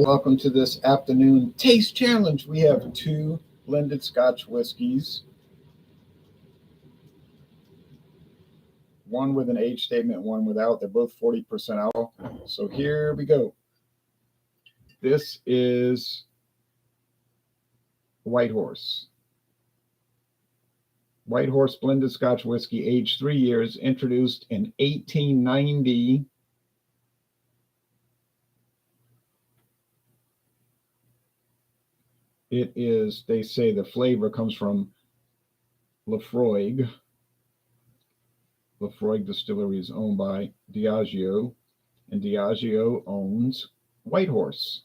Welcome to this afternoon taste challenge. We have two blended Scotch whiskies, one with an age statement, one without. They're both 40% alcohol. So here we go. This is White Horse. White Horse blended Scotch whiskey, aged 3 years, introduced in 1890. It is, they say the flavor comes from Laphroaig. Laphroaig Distillery is owned by Diageo, and Diageo owns White Horse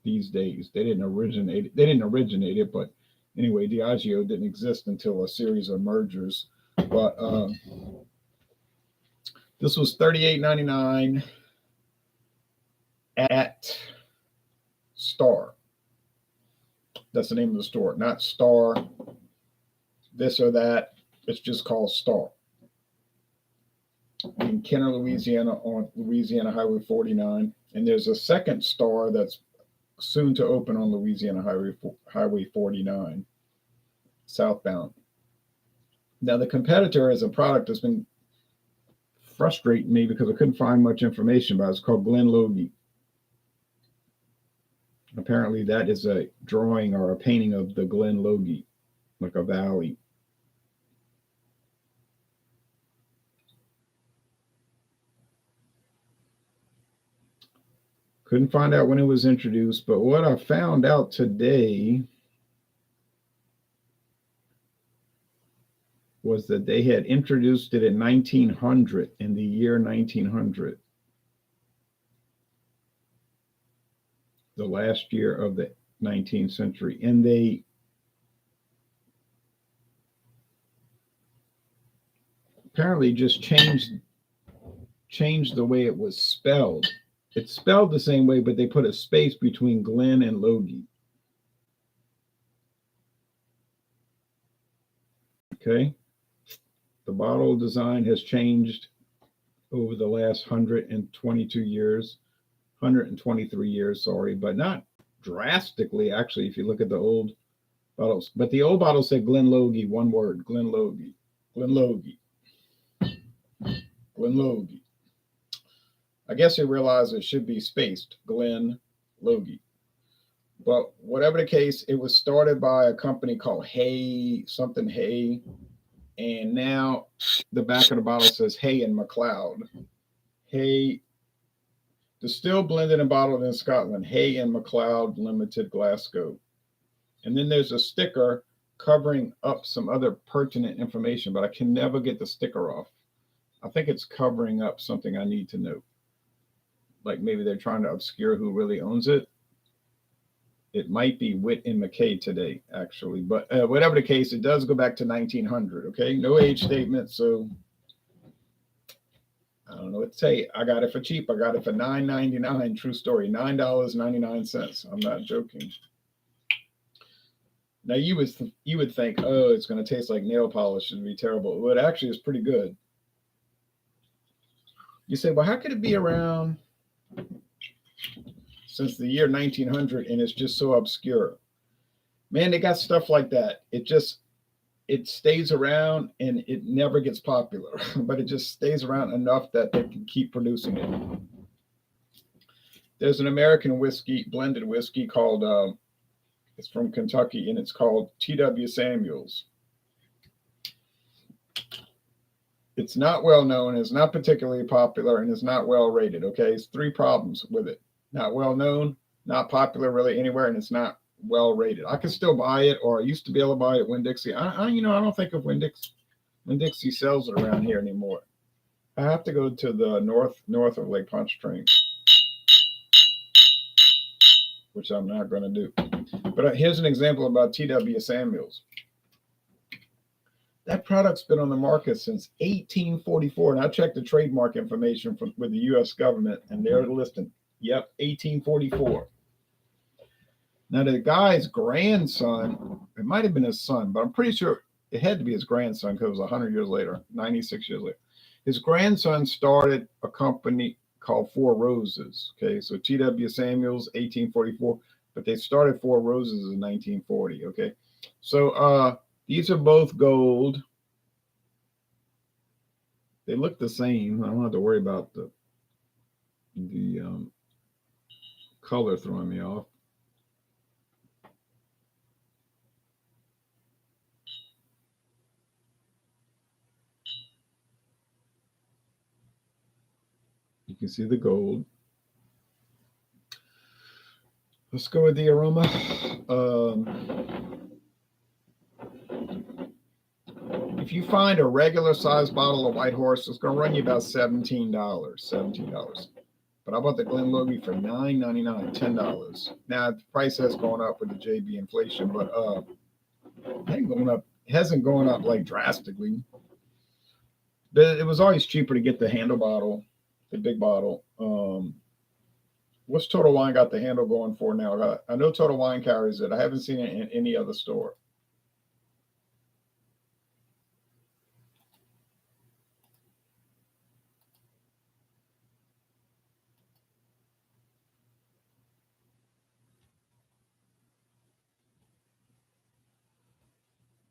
these days. They didn't originate it, but anyway, Diageo didn't exist until a series of mergers. But this was $38.99 at Star. That's the name of the store, not Star this or that. It's just called Star. In Kenner, Louisiana, on Louisiana Highway 49. And there's a second Star that's soon to open on Louisiana Highway 49, southbound. Now, the competitor is a product that's been frustrating me because I couldn't find much information about it. It's called Glen Logie. Apparently, that is a drawing or a painting of the Glen Logie, like a valley. Couldn't find out when it was introduced, but what I found out today was that they had introduced it in 1900, in the year 1900, the last year of the 19th century. And they apparently just changed the way it was spelled. It's spelled the same way, but they put a space between Glen and Logie. Okay. The bottle design has changed over the last 123 years, sorry, but not drastically, actually, if you look at the old bottles. But the old bottle said Glen Logie, one word, Glen Logie, Glen Logie, Glen Logie. I guess they realized it should be spaced, Glen Logie. But whatever the case, it was started by a company called Hay, and now the back of the bottle says Hay and MacLeod. Hay, distilled, blended, and bottled in Scotland. Hay and MacLeod Limited, Glasgow. And then there's a sticker covering up some other pertinent information, but I can never get the sticker off. I think it's covering up something I need to know. Like maybe they're trying to obscure who really owns it. It might be Witt and McKay today, actually. But whatever the case, it does go back to 1900, okay? No age statement, so I don't know what to say. I got it for cheap. I got it for $9.99. True story, $9.99. I'm not joking. Now, you would think, oh, it's going to taste like nail polish. It'd be terrible. Well, it actually is pretty good. You say, well, how could it be around since the year 1900 and it's just so obscure? Man, they got stuff like that. It stays around and it never gets popular, but it just stays around enough that they can keep producing it. There's an American whiskey, blended whiskey called, it's from Kentucky, and it's called T.W. Samuels. It's not well known, it's not particularly popular, and it's not well rated, okay? It's three problems with it. Not well known, not popular really anywhere, and it's not well rated. I can still buy it, or I used to be able to buy it Winn-Dixie. I don't think of Winn-Dixie sells it around here anymore. I have to go to the north of Lake Pontchartrain, which I'm not going to do. But here's an example about T.W. Samuels. That product's been on the market since 1844, and I checked the trademark information with the U.S. government, and they're listing. Yep, 1844. Now, the guy's grandson, it might have been his son, but I'm pretty sure it had to be his grandson because it was 100 years later, 96 years later. His grandson started a company called Four Roses. Okay, so T.W. Samuels, 1844, but they started Four Roses in 1940. Okay, so these are both gold. They look the same. I don't have to worry about the color throwing me off. You can see the gold. Let's go with the aroma. If you find a regular size bottle of White Horse, it's going to run you about $17. $17. But I bought the Glen Logie for $9.99, $10. Now the price has gone up with the JB inflation, but it ain't going up. It hasn't gone up like drastically. But it was always cheaper to get the handle bottle, the big bottle. What's Total Wine got the handle going for now? I know Total Wine carries it. I haven't seen it in any other store.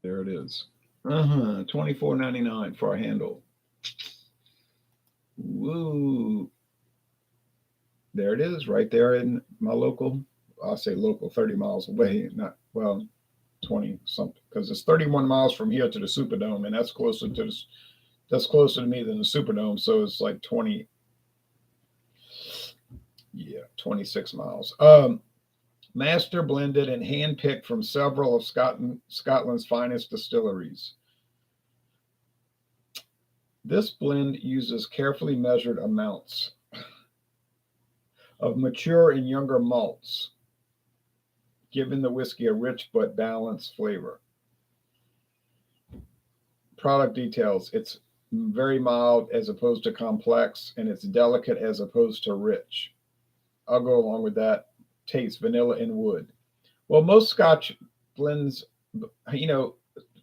There it is. $24.99 for a handle. Woo. There it is, right there in my local. I'll say local, 30 miles away. Not, well, 20 something, because it's 31 miles from here to the Superdome, and that's closer to that's closer to me than the Superdome. So it's like 20, yeah, 26 miles. Master blended and handpicked from several of Scotland's finest distilleries. This blend uses carefully measured amounts of mature and younger malts, giving the whiskey a rich but balanced flavor. Product details: it's very mild as opposed to complex, and it's delicate as opposed to rich. I'll go along with that. Taste: vanilla and wood. Well, most Scotch blends,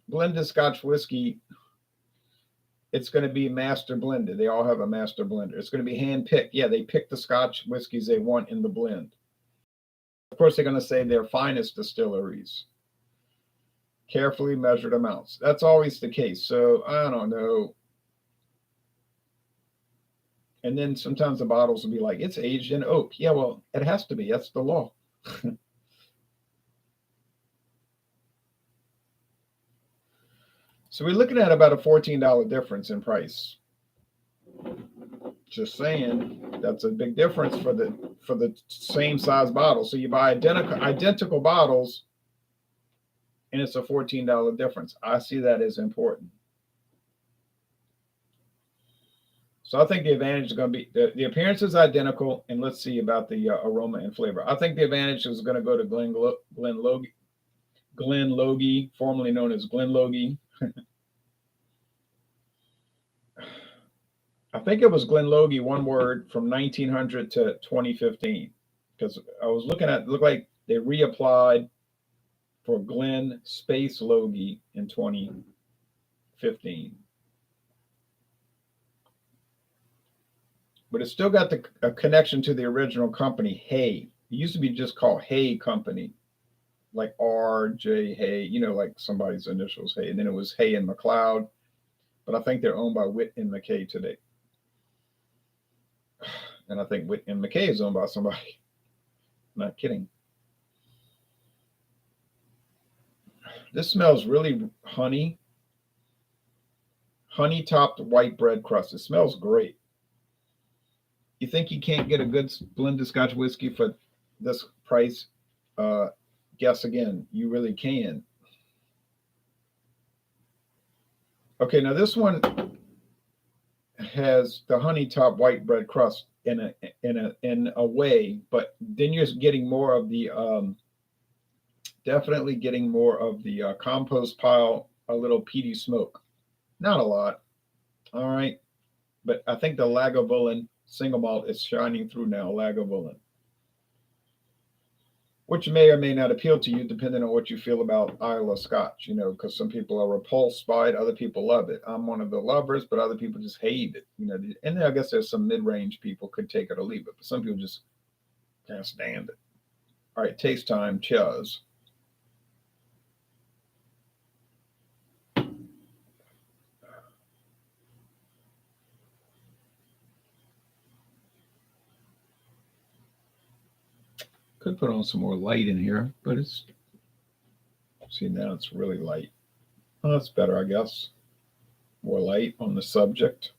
blended Scotch whiskey, it's going to be master blended. They all have a master blender. It's going to be hand picked. Yeah, they pick the Scotch whiskeys they want in the blend. Of course, they're going to say their finest distilleries. Carefully measured amounts. That's always the case. So I don't know. And then sometimes the bottles will be like, it's aged in oak. Yeah, well, it has to be. That's the law. So we're looking at about a $14 difference in price. Just saying, that's a big difference for the same size bottle. So you buy identical bottles, and it's a $14 difference. I see that as important. So I think the advantage is going to be the appearance is identical, and let's see about the aroma and flavor. I think the advantage is going to go to Glen Logie, formerly known as Glen Logie. I think it was Glen Logie, one word, from 1900 to 2015, because I was looking at, it looked like they reapplied for Glen Space Logie in 2015. But it's still got a connection to the original company, Hay. It used to be just called Hay Company, like R.J. Hay, like somebody's initials, Hay. And then it was Hay and McLeod. But I think they're owned by Witt and McKay today. And I think Witt and McKay is owned by somebody. Not kidding. This smells really honey topped white bread crust. It smells great. You think you can't get a good blended Scotch whiskey for this price? Guess again. You really can. Okay, now this one has the honey top white bread crust in a way, but then you're getting more of the definitely getting more of the compost pile, a little peaty smoke. Not a lot. All right, but I think the Lagavulin single malt is shining through now. Lagavulin. which may or may not appeal to you depending on what you feel about Islay Scotch, because some people are repulsed by it, other people love it. I'm one of the lovers, but other people just hate it. And I guess there's some mid-range people could take it or leave it, but some people just can't stand it. All right, taste time. Cheers. Could put on some more light in here, but see, now it's really light. Well, that's better, I guess. More light on the subject.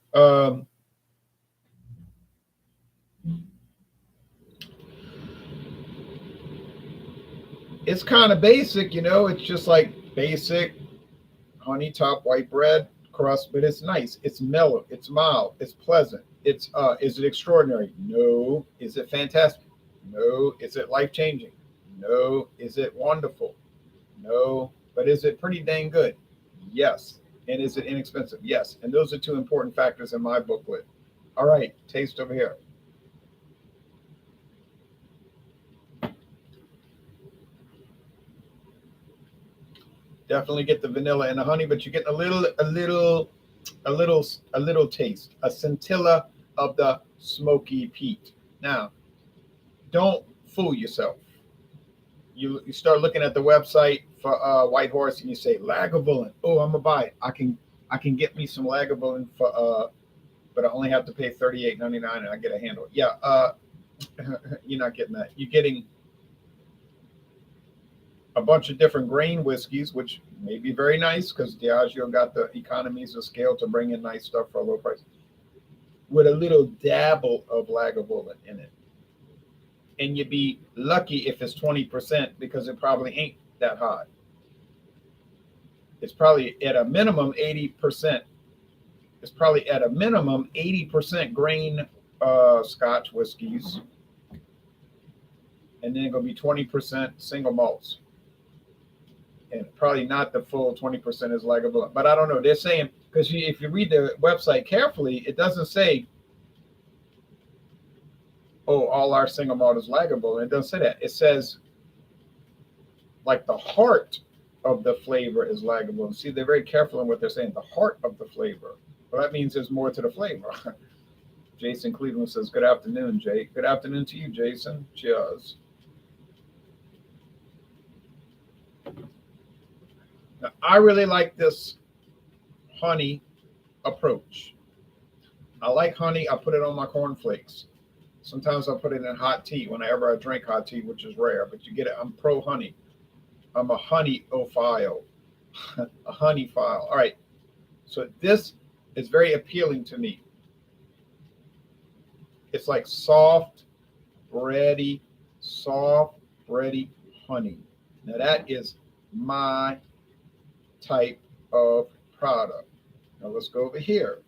It's kind of basic. It's just like basic honey top white bread crust, but it's nice. It's mellow. It's mild. It's pleasant. Is it extraordinary? No. Is it fantastic? No. Is it life changing? No. Is it wonderful? No. But is it pretty dang good? Yes. And is it inexpensive? Yes. And those are two important factors in my booklet. All right, taste over here. Definitely get the vanilla and the honey, but you get a little taste, a scintilla of the smoky peat. Now, don't fool yourself. You start looking at the website for White Horse and you say Lagavulin. Oh, I'm gonna buy it. I can get me some Lagavulin for but I only have to pay $38.99 and I get a handle. Yeah, you're not getting that. You're getting a bunch of different grain whiskeys, which may be very nice because Diageo got the economies of scale to bring in nice stuff for a low price, with a little dabble of Lagavulin in it. And you'd be lucky if it's 20% because it probably ain't that high. It's probably at a minimum 80%. It's probably at a minimum 80% grain Scotch whiskeys, and then it's gonna be 20% single malts, and probably not the full 20% is Lagavulin. But I don't know. They're saying because if you read the website carefully, it doesn't say, "Oh, all our single malt is Lagavulin." It doesn't say that. It says like the heart of the flavor is Lagavulin. See, they're very careful in what they're saying. The heart of the flavor. Well, that means there's more to the flavor. Jason Cleveland says, "Good afternoon, Jake." Good afternoon to you, Jason. Cheers. Now, I really like this honey approach. I like honey. I put it on my cornflakes. Sometimes I put it in hot tea whenever I drink hot tea, which is rare, but you get it. I'm pro honey. I'm a honey-ophile, a honey file. All right. So this is very appealing to me. It's like soft, bready honey. Now that is my type of product. Now let's go over here.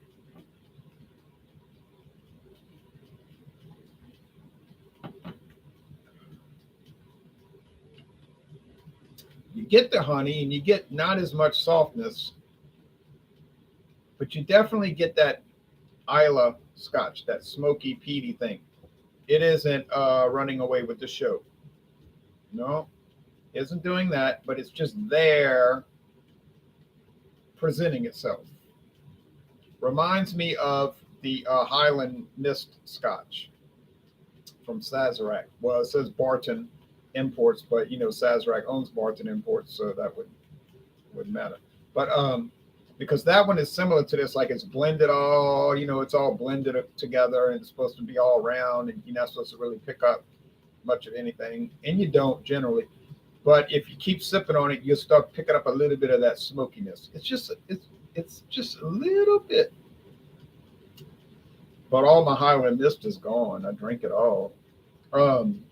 You get the honey and you get not as much softness, but you definitely get that Islay Scotch, that smoky, peaty thing. It isn't running away with the show. No, isn't doing that, but it's just there presenting itself. Reminds me of the Highland Mist Scotch from Sazerac. Well, it says Barton Imports, but Sazerac owns Barton Imports, so that wouldn't matter. But because that one is similar to this, like it's blended all, it's all blended together and it's supposed to be all round and you're not supposed to really pick up much of anything, and you don't generally. But if you keep sipping on it, you'll start picking up a little bit of that smokiness. It's just a little bit. But all my Highland Mist is gone. I drink it all. Um,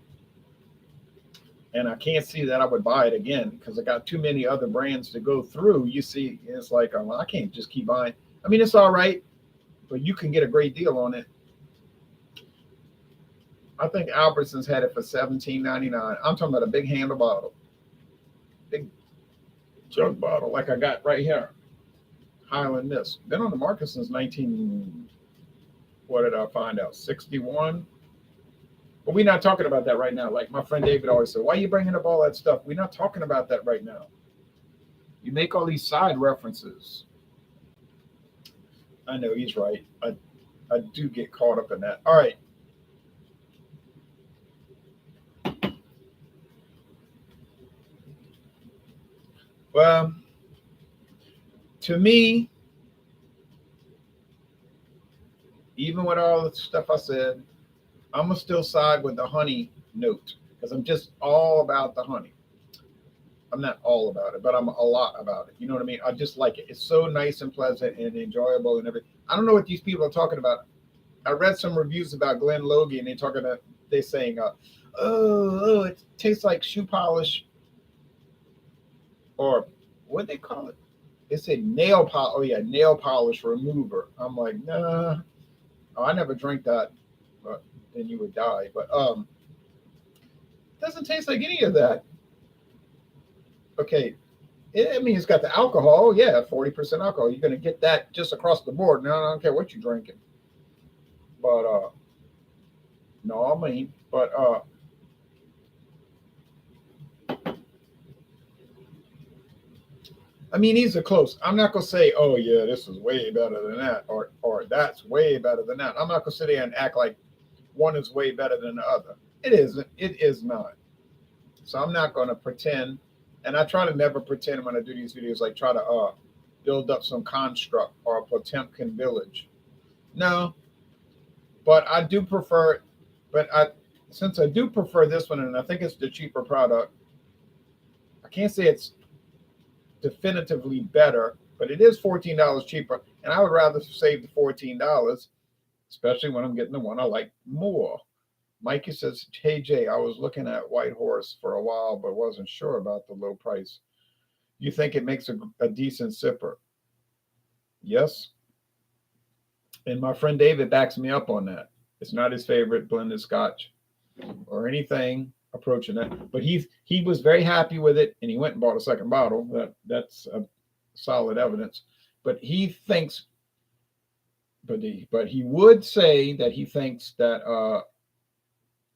and I can't see that I would buy it again because I got too many other brands to go through. You see, it's like, I can't just keep buying. I mean, it's all right, but you can get a great deal on it. I think Albertsons had it for $17.99. I'm talking about a big handle bottle, big jug bottle like I got right here. Highland Mist. Been on the market since 19. What did I find out? 61. But we're not talking about that right now. Like my friend David always said, why are you bringing up all that stuff? We're not talking about that right now. You make all these side references. I know he's right. I do get caught up in that. All right. Well, to me, even with all the stuff I said, I'm gonna still side with the honey note because I'm just all about the honey. I'm not all about it, but I'm a lot about it. You know what I mean? I just like it. It's so nice and pleasant and enjoyable and everything. I don't know what these people are talking about. I read some reviews about Glen Logie and they're saying, it tastes like shoe polish or what they call it. They say nail polish. Oh yeah, nail polish remover. I'm like, nah. Oh, I never drank that, but then you would die. But it doesn't taste like any of that. Okay, I mean, it's got the alcohol. Yeah, 40% alcohol. You're gonna get that just across the board. Now I don't care what you're drinking. But no, I mean, but I mean, these are close. I'm not gonna say, oh yeah, this is way better than that, or that's way better than that. I'm not gonna sit there and act like one is way better than the other. It isn't. It is not. So I'm not gonna pretend, and I try to never pretend when I do these videos, like try to build up some construct or a Potemkin village. No, but I do prefer. But I, since I do prefer this one, and I think it's the cheaper product, I can't say it's definitively better, but it is $14 cheaper, and I would rather save the $14, especially when I'm getting the one I like more. Mikey says, "Hey Jay, I was looking at White Horse for a while, but wasn't sure about the low price. You think it makes a decent sipper?" Yes, and my friend David backs me up on that. It's not his favorite blended Scotch or anything approaching that, but he was very happy with it, and he went and bought a second bottle. That's a solid evidence. But he thinks, but he would say that he thinks that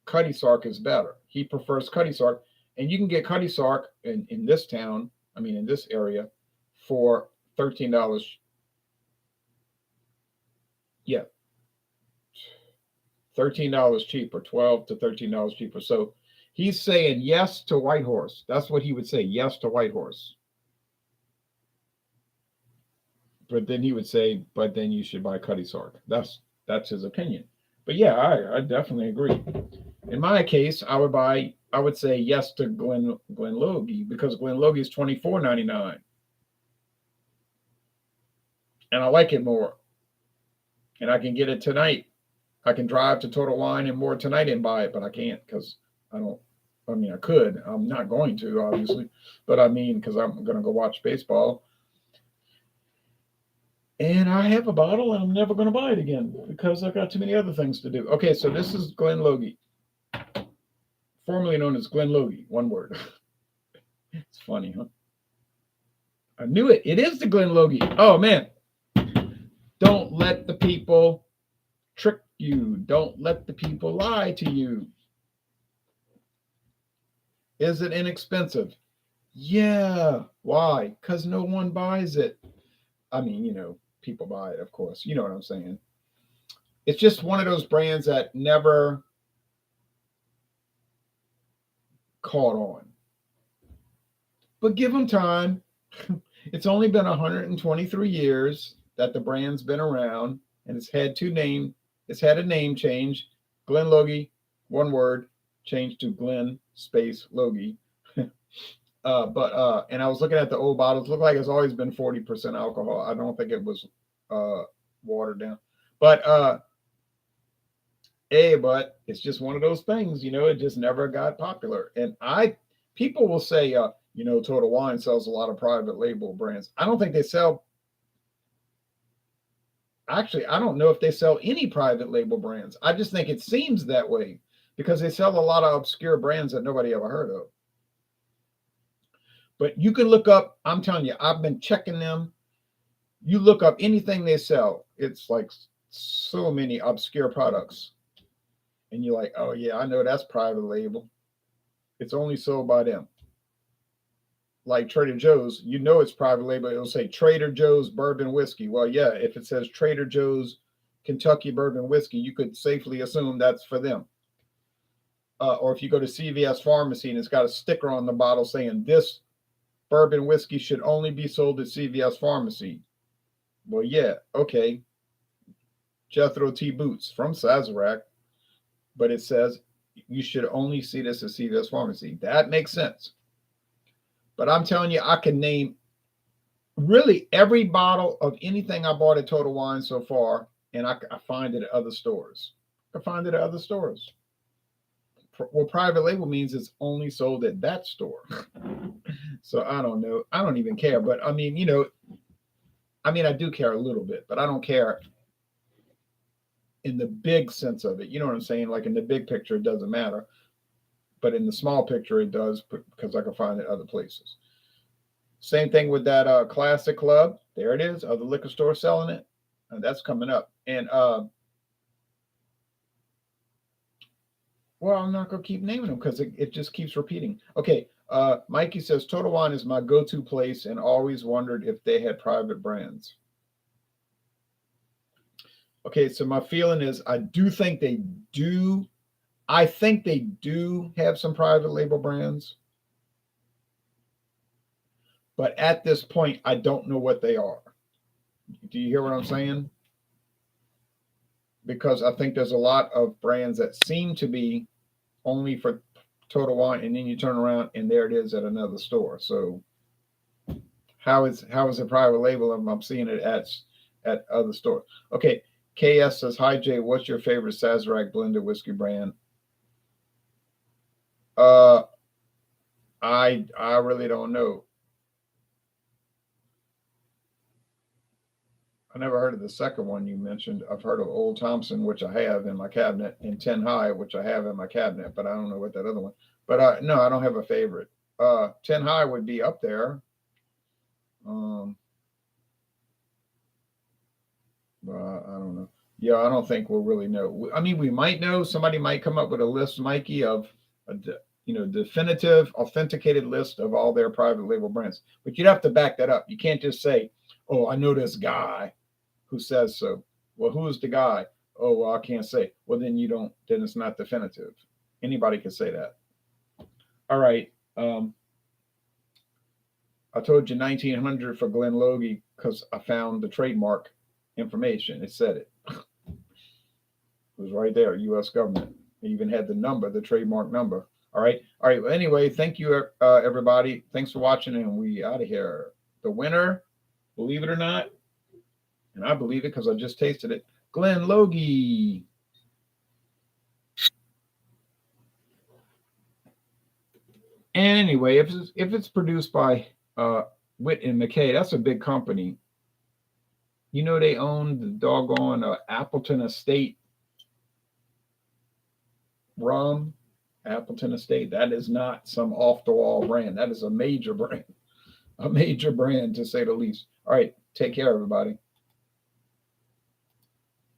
Cutty Sark is better. He prefers Cutty Sark, and you can get Cutty Sark in this town. I mean, in this area, for $13. Yeah, $13 cheaper, 12 to $13 cheaper. So he's saying yes to White Horse. That's what he would say, yes to White Horse. But then he would say, but then you should buy Cutty Sark. That's his opinion. But yeah, I definitely agree. In my case, I would say yes to Glen Logie because Glen Logie is $24.99, and I like it more. And I can get it tonight. I can drive to Total Wine and more tonight and buy it, but I can't because I don't. I mean, I could. I'm not going to, obviously, but I mean, because I'm going to go watch baseball, and I have a bottle, and I'm never going to buy it again because I've got too many other things to do. Okay, so this is Glen Logie, formerly known as Glen Logie. One word. It's funny, huh? I knew it. It is the Glen Logie. Oh man, don't let the people trick you. Don't let the people lie to you. Is it inexpensive? Yeah. Why? Because no one buys it. I mean, people buy it, of course. You know what I'm saying. It's just one of those brands that never caught on. But give them time. It's only been 123 years that the brand's been around, and it's had a name change. Glen Logie, one word, changed to Glen space Logie. And I was looking at the old bottles. Look like it's always been 40% alcohol. I don't think it was uh, watered down. But but it's just one of those things, it just never got popular. And people will say, Total Wine sells a lot of private label brands. I don't think they sell. Actually, I don't know if they sell any private label brands. I just think it seems that way because they sell a lot of obscure brands that nobody ever heard of. But you can look up, I'm telling you, I've been checking them. You look up anything they sell, it's like so many obscure products. And you're like, oh yeah, I know that's private label. It's only sold by them. Like Trader Joe's, you know it's private label. It'll say Trader Joe's bourbon whiskey. Well, yeah, if it says Trader Joe's Kentucky bourbon whiskey, you could safely assume that's for them. Or if you go to CVS Pharmacy and it's got a sticker on the bottle saying this bourbon whiskey should only be sold at CVS Pharmacy. Well, yeah, okay. Jethro T. Boots from Sazerac, but it says you should only see this at CVS Pharmacy. That makes sense. But I'm telling you, I can name really every bottle of anything I bought at Total Wine so far, and I find it at other stores. I find it at other stores. What private label means is only sold at that store. So I don't know. I don't even care. But I mean, I do care a little bit, but I don't care in the big sense of it. You know what I'm saying? Like in the big picture, it doesn't matter. But in the small picture, it does because I can find it other places. Same thing with that Classic Club. There it is. Other liquor store selling it. And that's coming up. And well, I'm not going to keep naming them because it just keeps repeating. Okay. Mikey says Total Wine is my go-to place and always wondered if they had private brands. Okay, so my feeling is I do think they do. I think they do have some private label brands. But at this point, I don't know what they are. Do you hear what I'm saying? Because I think there's a lot of brands that seem to be only for Total Wine, and then you turn around and there it is at another store. So how is it private label if I'm seeing it at other stores? Okay, KS says, hi Jay, what's your favorite Sazerac blended whiskey brand? I really don't know. I never heard of the second one you mentioned. I've heard of Old Thompson, which I have in my cabinet, and 10 High, which I have in my cabinet, but I don't know what that other one. But no, I don't have a favorite. 10 High would be up there. But I don't know. Yeah, I don't think we'll really know. I mean, we might know. Somebody might come up with a list, Mikey, of a definitive, authenticated list of all their private label brands. But you'd have to back that up. You can't just say, "Oh, I know this guy who says so." Well, who's the guy? Oh, well, I can't say. Well, then you don't. Then it's not definitive. Anybody can say that. All right. I told you 1900 for Glen Logie because I found the trademark information. It said it. It was right there, U.S. government. It even had the number, the trademark number. All right. All right. Well, anyway, thank you, everybody. Thanks for watching, and we out of here. The winner, believe it or not, and I believe it because I just tasted it, Glen Logie. And anyway, if it's produced by Witt and McKay, that's a big company. You know they own the doggone Appleton Estate rum. Appleton Estate. That is not some off the wall brand. That is a major brand to say the least. All right, take care, everybody.